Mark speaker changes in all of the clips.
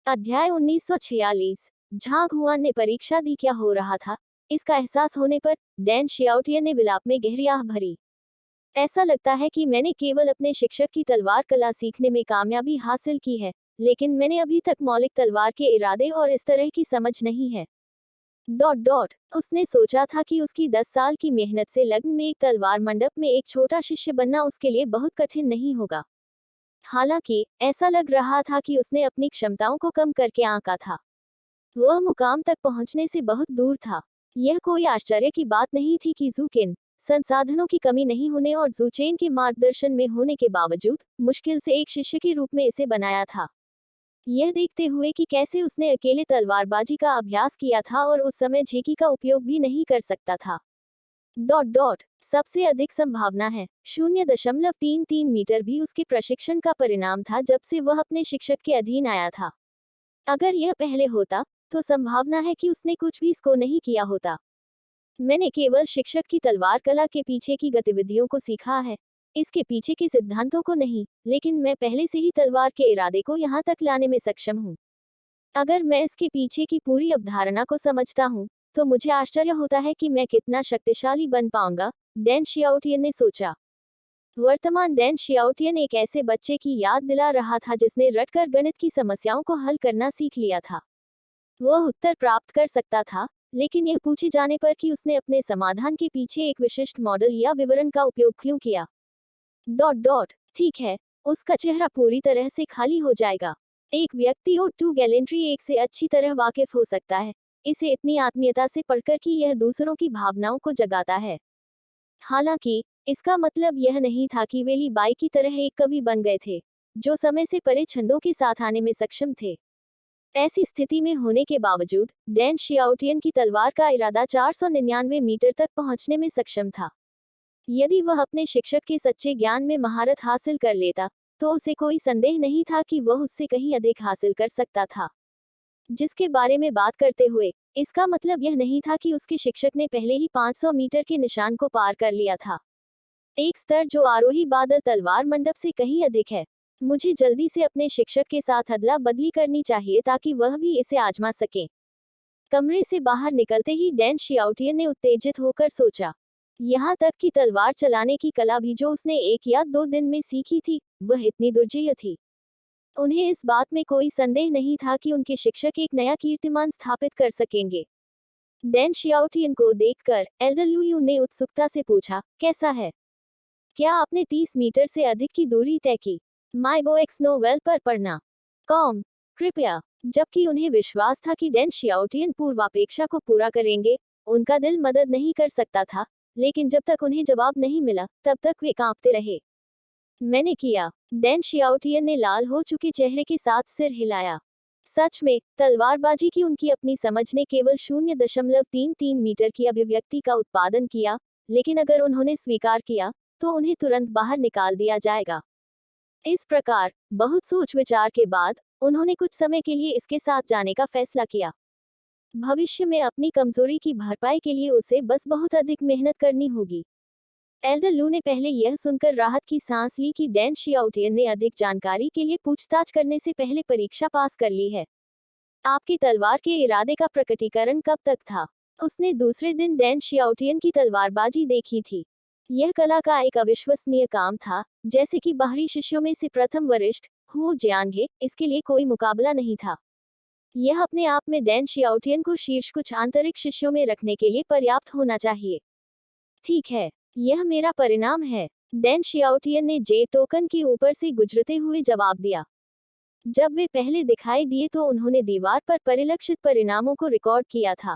Speaker 1: अध्याय 1946। झांग हुआन ने परीक्षा दी, क्या हो रहा था इसका एहसास होने पर डैन शियाओटियन ने विलाप में गहरी आह भरी। ऐसा लगता है कि मैंने केवल अपने शिक्षक की तलवार कला सीखने में कामयाबी हासिल की है, लेकिन मैंने अभी तक मौलिक तलवार के इरादे और इस तरह की समझ नहीं है। डॉट डॉट उसने सोचा था कि उसकी 10 साल की मेहनत से लग्न में एक तलवार मंडप में एक छोटा शिष्य बनना उसके लिए बहुत कठिन नहीं होगा। हालांकि ऐसा लग रहा था कि उसने अपनी क्षमताओं को कम करके आंका था। वह मुकाम तक पहुंचने से बहुत दूर था। यह कोई आश्चर्य की बात नहीं थी कि जूकिन संसाधनों की कमी नहीं होने और जूचेन के मार्गदर्शन में होने के बावजूद मुश्किल से एक शिष्य के रूप में इसे बनाया था। यह देखते हुए कि कैसे उसने अकेले तलवारबाजी का अभ्यास किया था और उस समय झेकी का उपयोग भी नहीं कर सकता था। डॉट डॉट सबसे अधिक संभावना है 0.33 मीटर भी उसके प्रशिक्षण का परिणाम था जब से वह अपने शिक्षक के अधीन आया था। अगर यह पहले होता तो संभावना है कि उसने कुछ भी इसको नहीं किया होता। मैंने केवल शिक्षक की तलवार कला के पीछे की गतिविधियों को सीखा है, इसके पीछे के सिद्धांतों को नहीं, लेकिन मैं पहले से ही तलवार के इरादे को यहाँ तक लाने में सक्षम हूँ। अगर मैं इसके पीछे की पूरी अवधारणा को समझता हूँ तो मुझे आश्चर्य होता है कि मैं कितना शक्तिशाली बन पाऊंगा, डैन शियाओटियन ने सोचा। वर्तमान डैन शियाओटियन एक ऐसे बच्चे की याद दिला रहा था जिसने रटकर गणित की समस्याओं को हल करना सीख लिया था। वह उत्तर प्राप्त कर सकता था, लेकिन यह पूछे जाने पर कि उसने अपने समाधान के पीछे एक विशिष्ट मॉडल या विवरण का उपयोग क्यों किया। डॉट डॉट ठीक है, उसका चेहरा पूरी तरह से खाली हो जाएगा। एक व्यक्ति और टू गैलेंट्री एक से अच्छी तरह वाकिफ हो सकता है इसे इतनी आत्मीयता से पढ़कर कि यह दूसरों की भावनाओं को जगाता है। हालांकि इसका मतलब यह नहीं था कि वे ली बाई की तरह एक कवि बन गए थे जो समय से परे छंदों के साथ आने में सक्षम थे। ऐसी स्थिति में होने के बावजूद डैन शियाओटियन की तलवार का इरादा 499 मीटर तक पहुंचने में सक्षम था। यदि वह अपने शिक्षक के सच्चे ज्ञान में महारत हासिल कर लेता तो उसे कोई संदेह नहीं था कि वह उससे कहीं अधिक हासिल कर सकता था। जिसके बारे में बात करते हुए इसका मतलब यह नहीं था कि उसके शिक्षक ने पहले ही 500 मीटर के निशान को पार कर लिया था। एक स्तर जो आरोही बादल तलवार मंडप से कहीं अधिक है। मुझे जल्दी से अपने शिक्षक के साथ अदला बदली करनी चाहिए ताकि वह भी इसे आजमा सके। कमरे से बाहर निकलते ही डैन शियाओटियन ने उत्तेजित होकर सोचा। यहाँ तक कि तलवार चलाने की कला भी जो उसने 1 या 2 दिन में सीखी थी, वह इतनी दुर्जेय थी। उन्हें इस बात में कोई संदेह नहीं था कि उनके शिक्षक एक नया कीर्तिमान स्थापित कर सकेंगे। डैन शियाओटियन को देखकर एल्डर लुयू ने उत्सुकता से पूछा, कैसा है? क्या आपने 30 मीटर से अधिक की दूरी तय की? माइबोएक्स नोवेल पर पढ़ना। कॉम कृपया। जबकि उन्हें विश्वास था कि डैन शियाओटियन पूर्वापेक्षा को पूरा करेंगे, उनका दिल मदद नहीं कर सकता था, लेकिन जब तक उन्हें जवाब नहीं मिला तब तक वे कांपते रहे। मैंने किया। डैन शियाओटियन ने लाल हो चुके चेहरे के साथ सिर हिलाया। सच में तलवारबाजी की उनकी अपनी समझ ने केवल 0.33 मीटर की अभिव्यक्ति का उत्पादन किया, लेकिन अगर उन्होंने स्वीकार किया तो उन्हें तुरंत बाहर निकाल दिया जाएगा। इस प्रकार बहुत सोच विचार के बाद उन्होंने कुछ समय के लिए इसके साथ जाने का फैसला किया। भविष्य में अपनी कमजोरी की भरपाई के लिए उसे बस बहुत अधिक मेहनत करनी होगी। एल्डर लू ने पहले यह सुनकर राहत की सांस ली कि डैन शियाओटियन ने अधिक जानकारी के लिए पूछताछ करने से पहले परीक्षा पास कर ली है। आपकी तलवार के इरादे का प्रकटीकरण कब तक था? उसने दूसरे दिन डैन शियाओटियन की तलवारबाजी देखी थी। यह कला का एक अविश्वसनीय काम था, जैसे कि बाहरी शिष्यों में से प्रथम वरिष्ठ हु जियांगे, इसके लिए कोई मुकाबला नहीं था। यह अपने आप में डैन शियाओटियन को शीर्ष कुछ आंतरिक शिष्यों में रखने के लिए पर्याप्त होना चाहिए। ठीक है, यह मेरा परिणाम है, डैन शियाओटियन ने जे टोकन के ऊपर से गुजरते हुए जवाब दिया। जब वे पहले दिखाई दिए तो उन्होंने दीवार पर परिलक्षित परिणामों को रिकॉर्ड किया था।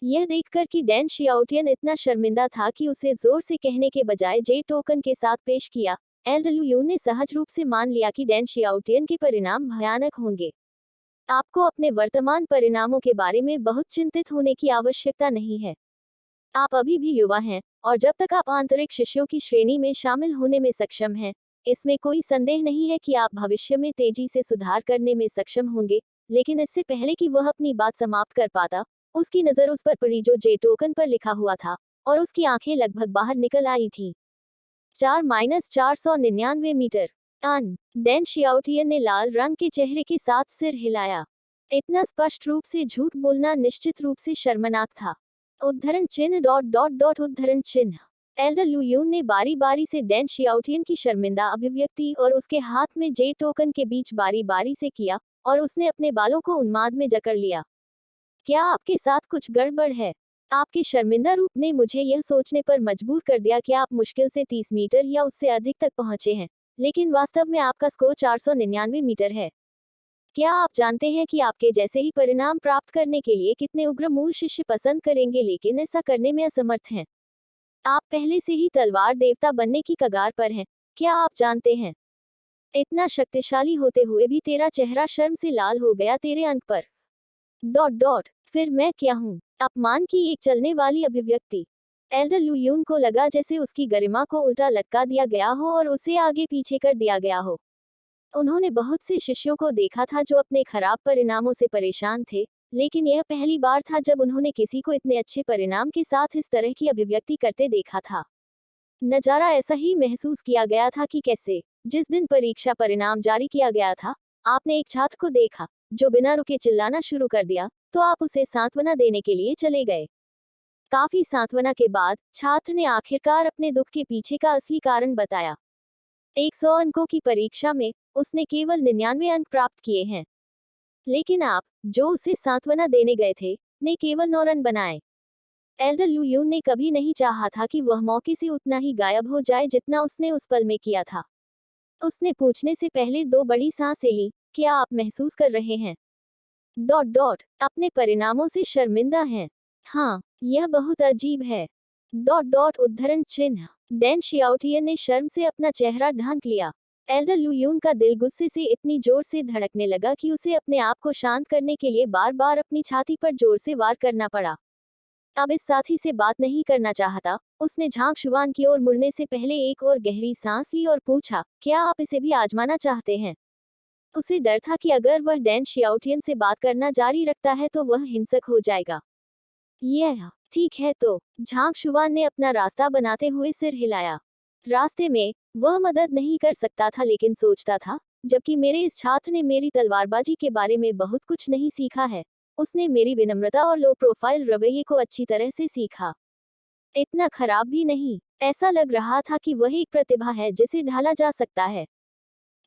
Speaker 1: यह देखकर कि डैन शियाओटियन इतना शर्मिंदा था कि उसे जोर से कहने के बजाय जे टोकन के साथ पेश किया, एल्डर लुयू ने सहज रूप से मान लिया कि डैन शियाओटियन के परिणाम भयानक होंगे। आपको अपने वर्तमान परिणामों के बारे में बहुत चिंतित होने की आवश्यकता नहीं है। आप अभी भी युवा हैं, और जब तक आप आंतरिक शिष्यों की श्रेणी में शामिल होने में सक्षम हैं, इसमें कोई संदेह नहीं है कि आप भविष्य में तेजी से सुधार करने में सक्षम होंगे। लेकिन इससे पहले कि वह अपनी बात समाप्त कर पाता, उसकी नज़र उस पर पड़ी जो जे टोकन पर लिखा हुआ था, और उसकी आंखें लगभग बाहर निकल आई थीं। 4-499 मीटर। अन डैन शियाओटियन ने लाल रंग के चेहरे के साथ सिर हिलाया। इतना स्पष्ट रूप से झूठ बोलना निश्चित रूप से शर्मनाक था। उद्धरण चिन्ह डॉट डॉट डॉट उद्धरण चिन्ह। एल्डर लू यून ने बारी बारी से डैन शियाओटियन की शर्मिंदा अभिव्यक्ति और उसके हाथ में जे टोकन के बीच बारी बारी से किया और उसने अपने बालों को उन्माद में जकड़ लिया। क्या आपके साथ कुछ गड़बड़ है? आपके शर्मिंदा रूप ने मुझे यह सोचने पर मजबूर कर दिया कि आप मुश्किल से 30 मीटर या उससे अधिक तक पहुंचे हैं, लेकिन वास्तव में आपका स्कोर 499 मीटर है। क्या आप जानते हैं कि आपके जैसे ही परिणाम प्राप्त करने के लिए कितने उग्र मूल शिष्य पसंद करेंगे, लेकिन ऐसा करने में असमर्थ हैं? आप पहले से ही तलवार देवता बनने की कगार पर हैं। क्या आप जानते हैं? इतना शक्तिशाली होते हुए भी तेरा चेहरा शर्म से लाल हो गया तेरे अंक पर। डॉट डॉट फिर मैं क्या हूँ? अपमान की एक चलने वाली अभिव्यक्ति। एल्डर लू यून को लगा जैसे उसकी गरिमा को उल्टा लटका दिया गया हो और उसे आगे पीछे कर दिया गया हो। उन्होंने बहुत से शिष्यों को देखा था जो अपने खराब परिणामों से परेशान थे, लेकिन यह पहली बार था जब उन्होंने किसी को इतने अच्छे परिणाम के साथ इस तरह की अभिव्यक्ति करते देखा था। नजारा ऐसा ही महसूस किया गया था कि कैसे जिस दिन परीक्षा परिणाम जारी किया गया था, आपने एक छात्र को देखा जो बिना रुके चिल्लाना शुरू कर दिया, तो आप उसे सांत्वना देने के लिए चले गए। काफी सांत्वना के बाद छात्र ने आखिरकार अपने दुख के पीछे का असली कारण बताया। 100 अंकों की परीक्षा में उसने केवल 99 अंक प्राप्त किए हैं, लेकिन आप, जो उसे सांत्वना देने गए थे, ने केवल 9 रन बनाए। एल्डर लू यून ने कभी नहीं चाहा था कि वह मौके से उतना ही गायब हो जाए जितना उसने उस पल में किया था। उसने पूछने से पहले 2 बड़ी सांसें ली। क्या आप महसूस कर रहे हैं? डॉट डॉट अपने परिणामों से शर्मिंदा हैं? हाँ, यह बहुत अजीब है। डॉट डॉट उद्धरण चिन्ह। डैन शियाओटियन ने शर्म से अपना चेहरा ढांक लिया। एल्डर लू यून का दिल गुस्से से इतनी जोर से धड़कने लगा कि उसे अपने आप को शांत करने के लिए बार बार अपनी छाती पर जोर से वार करना पड़ा। अब इस साथी से बात नहीं करना चाहता। उसने झांग शुवान की ओर मुड़ने से पहले एक और गहरी सांस ली और पूछा, क्या आप इसे भी आजमाना चाहते हैं? उसे डर था कि अगर वह डैन शियाओटियन से बात करना जारी रखता है तो वह हिंसक हो जाएगा। यह ठीक है तो झांग शुवान ने अपना रास्ता बनाते हुए सिर हिलाया। रास्ते में वह मदद नहीं कर सकता था, लेकिन सोचता था, जबकि मेरे इस छात्र ने मेरी तलवारबाजी के बारे में बहुत कुछ नहीं सीखा है, उसने मेरी विनम्रता और लो प्रोफाइल रवैये को अच्छी तरह से सीखा। इतना खराब भी नहीं। ऐसा लग रहा था कि वह एक प्रतिभा है जिसे ढाला जा सकता है।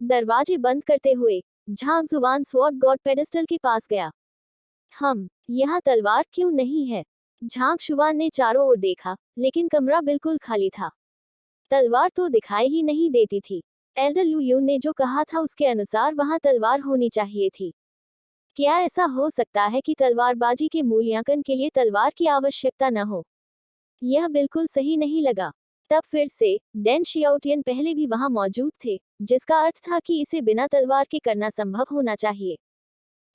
Speaker 1: दरवाजे बंद करते हुए झांग जुबान स्वॉर्ड गॉड पेडेस्टल के पास गया। यहाँ तलवार क्यों नहीं है? झांग शुवान ने चारों ओर देखा, लेकिन कमरा बिल्कुल खाली था। तलवार तो दिखाई ही नहीं देती थी। एल्डर लू यून ने जो कहा था उसके अनुसार वहां तलवार होनी चाहिए थी। क्या ऐसा हो सकता है कि तलवारबाजी के मूल्यांकन के लिए तलवार की आवश्यकता न हो? यह बिल्कुल सही नहीं लगा। तब फिर से डैन शियाओटियन पहले भी वहां मौजूद थे, जिसका अर्थ था कि इसे बिना तलवार के करना संभव होना चाहिए।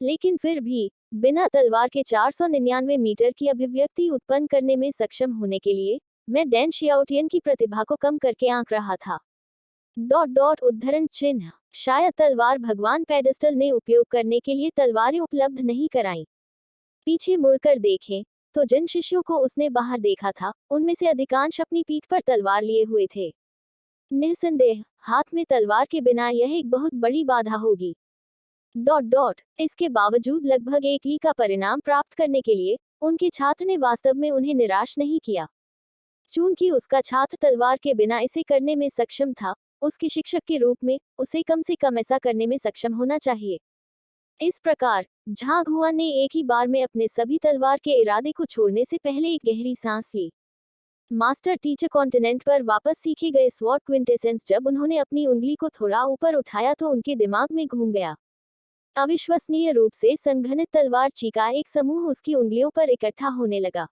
Speaker 1: लेकिन फिर भी बिना तलवार के 499 मीटर की अभिव्यक्ति उत्पन्न करने में सक्षम होने के लिए मैं डैन शियाओटियन की प्रतिभा को कम करके आंक रहा था। डॉट डॉट उद्धरण चिन्ह। शायद तलवार भगवान पेडेस्टल ने उपयोग करने के लिए तलवारें उपलब्ध नहीं कराईं। पीछे मुड़कर देखें तो जिन शिष्यों को उसने बाहर देखा था, उनमें से अधिकांश अपनी पीठ पर तलवार लिए हुए थे। निस्संदेह हाथ में तलवार के बिना यह एक बहुत बड़ी बाधा होगी। डॉट डॉट इसके बावजूद लगभग एक ही का परिणाम प्राप्त करने के लिए उनके छात्र ने वास्तव में उन्हें निराश नहीं किया। चूंकि उसका छात्र तलवार के बिना इसे करने में सक्षम था, उसके शिक्षक के रूप में उसे कम से कम ऐसा करने में सक्षम होना चाहिए। इस प्रकार झांग हुआन ने एक ही बार में अपने सभी तलवार के इरादे को छोड़ने से पहले एक गहरी सांस ली। मास्टर टीचर कॉन्टिनेंट पर वापस सीखे गए स्वॉर्ड क्विंटेसेंस जब उन्होंने अपनी उंगली को थोड़ा ऊपर उठाया तो उनके दिमाग में घूम गया। अविश्वसनीय रूप से संघनित तलवार ची का एक समूह उसकी उंगलियों पर इकट्ठा होने लगा।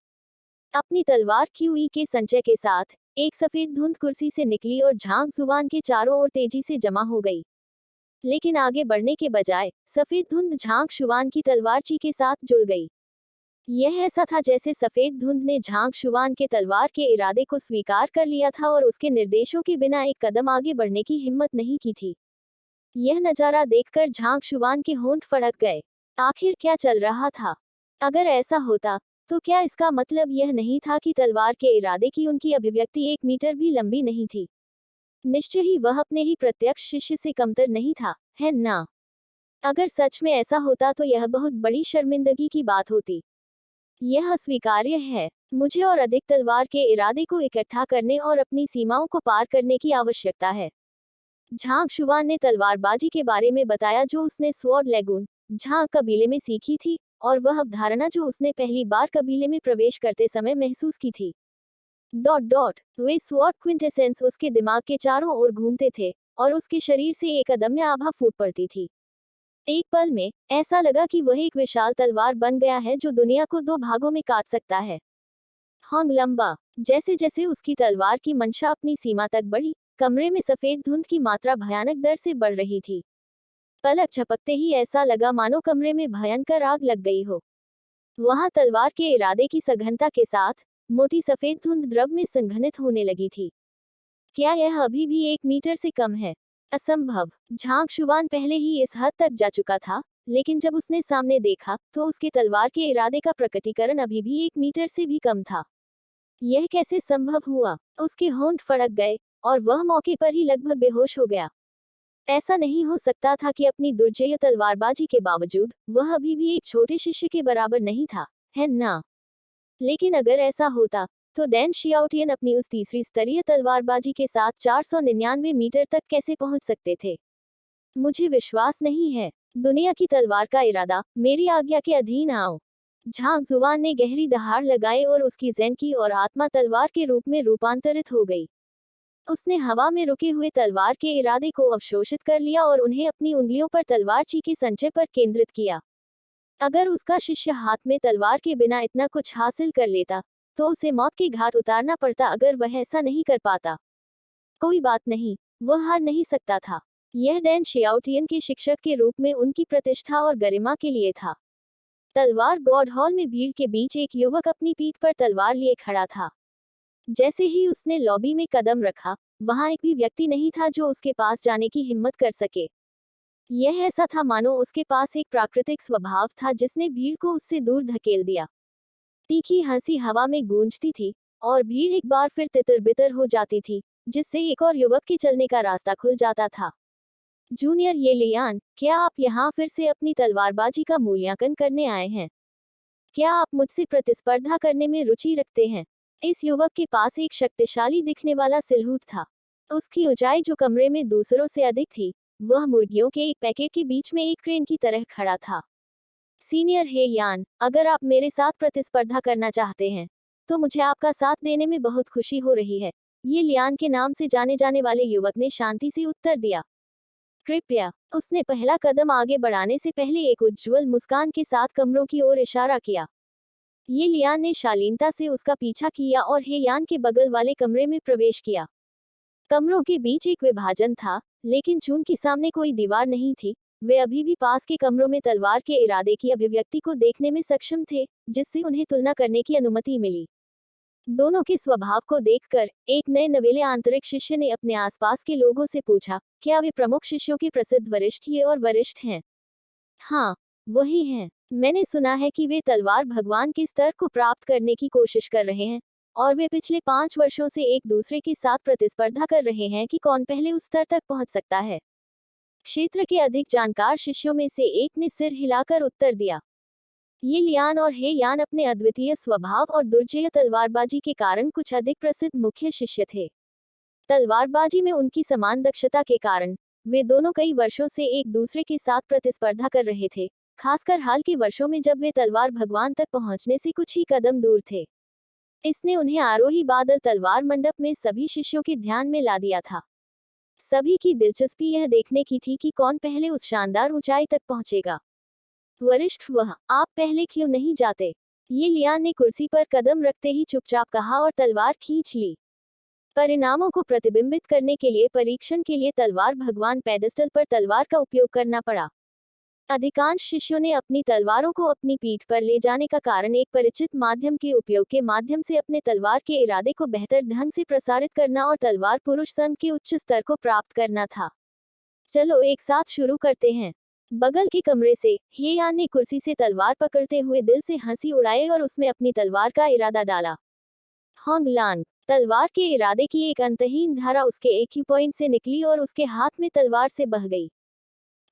Speaker 1: अपनी तलवार क्यूई के संचय के साथ एक सफेद धुंध कुर्सी से निकली और झांग जुबान के चारों ओर तेजी से जमा हो गई। लेकिन आगे बढ़ने के बजाय सफेद धुंध झांग शुवान की तलवार ची के साथ जुड़ गई। यह ऐसा था जैसे सफेद धुंध ने झांग शुवान के तलवार के इरादे को स्वीकार कर लिया था और उसके निर्देशों के बिना एक कदम आगे बढ़ने की हिम्मत नहीं की थी। यह नजारा देखकर झांग शुवान के होंठ फड़क गए। आखिर क्या चल रहा था? अगर ऐसा होता तो क्या इसका मतलब यह नहीं था कि तलवार के इरादे की उनकी अभिव्यक्ति 1 मीटर भी लंबी नहीं थी? निश्चय ही वह अपने ही प्रत्यक्ष शिष्य से कमतर नहीं था, है ना? अगर सच में ऐसा होता तो यह बहुत बड़ी शर्मिंदगी की बात होती। यह अस्वीकार्य है। मुझे और अधिक तलवार के इरादे को इकट्ठा करने और अपनी सीमाओं को पार करने की आवश्यकता है। झांग शुआन ने तलवारबाजी के बारे में बताया जो उसने स्वॉर्ड लेगून झांग कबीले में सीखी थी, और वह अवधारणा जो उसने पहली बार कबीले में प्रवेश करते समय महसूस की थी। डॉट डॉट वे स्वॉर्ड क्विंटेसेंस उसके दिमाग के चारों ओर घूमते थे, और उसके शरीर से एक अदम्य आभा फूट पड़ती थी। एक पल में ऐसा लगा कि वह एक विशाल तलवार बन गया है जो दुनिया को दो भागों में काट सकता है। होंग लंबा। जैसे जैसे उसकी तलवार की मंशा अपनी सीमा तक बढ़ी, कमरे में सफेद धुंध की मात्रा भयानक दर से बढ़ रही थी। पलक झपकते ही ऐसा लगा मानो कमरे में भयंकर आग लग गई हो। वहां तलवार के इरादे की सघनता के साथ मोटी सफेद धुंध द्रव में संघनित होने लगी थी। क्या यह अभी भी 1 मीटर से कम है? असंभव। झांग शुआन पहले ही इस हद तक जा चुका था, लेकिन जब उसने सामने देखा तो उसके तलवार के इरादे का प्रकटीकरण अभी भी 1 मीटर से भी कम था। यह कैसे संभव हुआ? उसके होंठ फड़क गए, और वह मौके पर ही लगभग बेहोश हो गया। ऐसा नहीं हो सकता था कि अपनी दुर्जेय तलवारबाजी के बावजूद वह अभी भी एक छोटे शिष्य के बराबर नहीं था, है ना? लेकिन अगर ऐसा होता, तो डैन शियाओटियन अपनी उस तीसरी स्तरीय तलवारबाजी के साथ 499 मीटर तक कैसे पहुंच सकते थे? मुझे विश्वास नहीं है। दुनिया की तलवार का इरादा, मेरी आज्ञा के अधीन आओ। झांग जुआन ने गहरी दहाड़ लगाई और उसकी जैन की और आत्मा तलवार के रूप में रूपांतरित हो गई। उसने हवा में रुके हुए तलवार के इरादे को अवशोषित कर लिया और उन्हें अपनी उंगलियों पर तलवार ची के संचय पर केंद्रित किया। अगर उसका शिष्य हाथ में तलवार के बिना इतना कुछ हासिल कर लेता, तो उसे मौत के घाट उतारना पड़ता। अगर वह ऐसा नहीं कर पाता, कोई बात नहीं, वह हार नहीं सकता था। यह डैन शियाओटियन के शिक्षक के रूप में उनकी प्रतिष्ठा और गरिमा के लिए था। तलवार गॉड हॉल में भीड़ के बीच एक युवक अपनी पीठ पर तलवार लिए खड़ा था। जैसे ही उसने लॉबी में कदम रखा, वहां एक भी व्यक्ति नहीं था जो उसके पास जाने की हिम्मत कर सके। यह ऐसा था मानो उसके पास एक प्राकृतिक स्वभाव था जिसने भीड़ को उससे दूर धकेल दिया। तीखी हंसी हवा में गूंजती थी, और भीड़ एक बार फिर तितर-बितर हो जाती थी, जिससे एक और युवक के चलने का रास्ता खुल जाता था। जूनियर ये लियान, क्या आप यहाँ फिर से अपनी तलवारबाजी का मूल्यांकन करने आए हैं? क्या आप मुझसे प्रतिस्पर्धा करने में रुचि रखते हैं? इस युवक के पास एक शक्तिशाली दिखने वाला सिलहूट था। उसकी ऊंचाई जो कमरे में दूसरों से अधिक थी, वह मुर्गियों के एक पैकेट के बीच में एक क्रेन की तरह खड़ा था। सीनियर हे यान, अगर आप मेरे साथ प्रतिस्पर्धा करना चाहते हैं, तो मुझे आपका साथ देने में बहुत खुशी हो रही है। ये लियान के नाम से जाने जाने वाले युवक ने शांति से उत्तर दिया। कृपया। उसने पहला कदम आगे बढ़ाने से पहले एक उज्ज्वल मुस्कान के साथ कमरों की ओर इशारा किया। ये लियान ने शालीनता से उसका पीछा किया और हे यान के बगल वाले कमरे में प्रवेश किया। कमरों के बीच एक विभाजन था, लेकिन चूंकि सामने कोई दीवार नहीं थी, वे अभी भी पास के कमरों में तलवार के इरादे की अभिव्यक्ति को देखने में सक्षम थे, जिससे उन्हें तुलना करने की अनुमति मिली। दोनों के स्वभाव को देखकर एक नए नवेले आंतरिक शिष्य ने अपने आसपास के लोगों से पूछा, क्या वे प्रमुख शिष्यों के प्रसिद्ध वरिष्ठ ये और वरिष्ठ हैं? हाँ, वही हैं। मैंने सुना है कि वे तलवार भगवान के स्तर को प्राप्त करने की कोशिश कर रहे हैं, और वे पिछले 5 वर्षों से एक दूसरे के साथ प्रतिस्पर्धा कर रहे हैं कि कौन पहले उस स्तर तक पहुंच सकता है। क्षेत्र के अधिक जानकार शिष्यों में से एक ने सिर हिलाकर उत्तर दिया। ये लियान और हे यान अपने अद्वितीय स्वभाव और दुर्जेय तलवारबाजी के कारण कुछ अधिक प्रसिद्ध मुख्य शिष्य थे। तलवारबाजी में उनकी समान दक्षता के कारण वे दोनों कई वर्षों से एक दूसरे के साथ प्रतिस्पर्धा कर रहे थे, खासकर हाल के वर्षों में जब वे तलवार भगवान तक पहुंचने से कुछ ही कदम दूर थे। इसने उन्हें आरोही बादल तलवार मंडप में सभी शिष्यों के ध्यान में ला दिया था। सभी की दिलचस्पी यह देखने की थी कि कौन पहले उस शानदार ऊंचाई तक पहुंचेगा। वरिष्ठ वह, आप पहले क्यों नहीं जाते? ये लियान ने कुर्सी पर कदम रखते ही चुपचाप कहा और तलवार खींच ली। परिणामों को प्रतिबिंबित करने के लिए परीक्षण के लिए तलवार भगवान पेडेस्टल पर तलवार का उपयोग करना पड़ा। अधिकांश शिष्यों ने अपनी तलवारों को अपनी पीठ पर ले जाने का कारण एक परिचित माध्यम के उपयोग के माध्यम से अपने तलवार के इरादे को बेहतर ढंग से प्रसारित करना और तलवार पुरुष संघ के उच्च स्तर को प्राप्त करना था। चलो एक साथ शुरू करते हैं। बगल के कमरे से हे यान ने कुर्सी से तलवार पकड़ते हुए दिल से हंसी उड़ाई और उसमें अपनी तलवार का इरादा डाला। होंग लांग। तलवार के इरादे की एक अंतहीन धारा उसके एक्यू पॉइंट से निकली और उसके हाथ में तलवार से बह गई।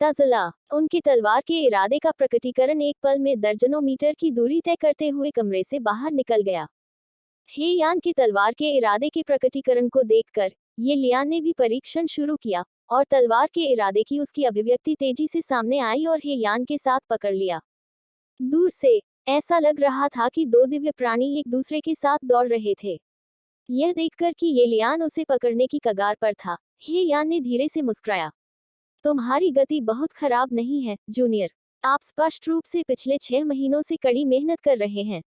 Speaker 1: तज़ला, उनकी तलवार के इरादे का प्रकटीकरण एक पल में दर्जनों मीटर की दूरी तय करते हुए कमरे से बाहर निकल गया। हे यान की तलवार के इरादे के प्रकटीकरण को देखकर ये लियान ने भी परीक्षण शुरू किया और तलवार के इरादे की उसकी अभिव्यक्ति तेजी से सामने आई और हे यान के साथ पकड़ लिया। दूर से ऐसा लग रहा था कि दो दिव्य प्राणी एक दूसरे के साथ दौड़ रहे थे। यह देखकर कि ये लियान उसे पकड़ने की कगार पर था, हे यान ने धीरे से मुस्कुराया। तुम्हारी गति बहुत खराब नहीं है, जूनियर। आप स्पष्ट रूप से पिछले 6 महीनों से कड़ी मेहनत कर रहे हैं।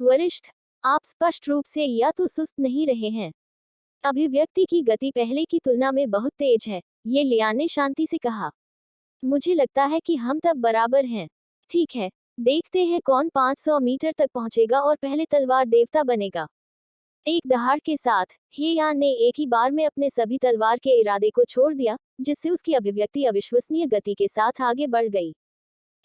Speaker 1: वरिष्ठ, आप स्पष्ट रूप से या तो सुस्त नहीं रहे हैं। अभिव्यक्ति की गति पहले की तुलना में बहुत तेज है, ये लियान ने शांति से कहा। मुझे लगता है कि हम तब बराबर हैं। ठीक है, देखते हैं कौन 500 मीटर तक पहुंचेगा और पहले तलवार देवता बनेगा। एक दहाड़ के साथ हे यान ने एक ही बार में अपने सभी तलवार के इरादे को छोड़ दिया, जिससे उसकी अभिव्यक्ति अविश्वसनीय गति के साथ आगे बढ़ गई।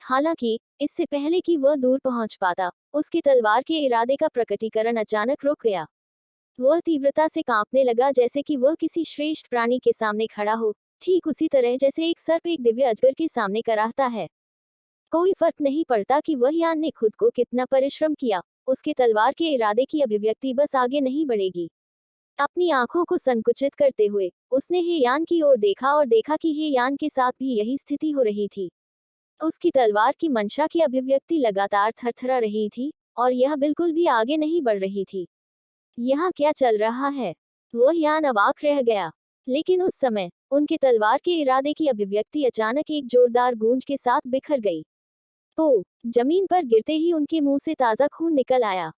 Speaker 1: हालांकि इससे पहले कि वह दूर पहुंच पाता, उसके तलवार के इरादे का प्रकटीकरण अचानक रुक गया। वह तीव्रता से कांपने लगा, जैसे कि वह किसी श्रेष्ठ प्राणी के सामने खड़ा हो, ठीक उसी तरह जैसे एक सर्प एक दिव्य अजगर के सामने कराहता है। कोई फर्क नहीं पड़ता कि वह यान ने खुद को कितना परिश्रम किया, उसके तलवार के इरादे की अभिव्यक्ति बस आगे नहीं बढ़ेगी। अपनी आंखों को संकुचित करते हुए उसने हे यान की ओर देखा और देखा कि हे यान के साथ भी यही स्थिति हो रही थी। उसकी तलवार की मंशा की अभिव्यक्ति लगातार थरथरा रही थी और यह बिल्कुल भी आगे नहीं बढ़ रही थी। यहाँ क्या चल रहा है? वह यान अवाक रह गया। लेकिन उस समय उनके तलवार के इरादे की अभिव्यक्ति अचानक एक जोरदार गूंज के साथ बिखर गई। तो जमीन पर गिरते ही उनके मुंह से ताजा खून निकल आया।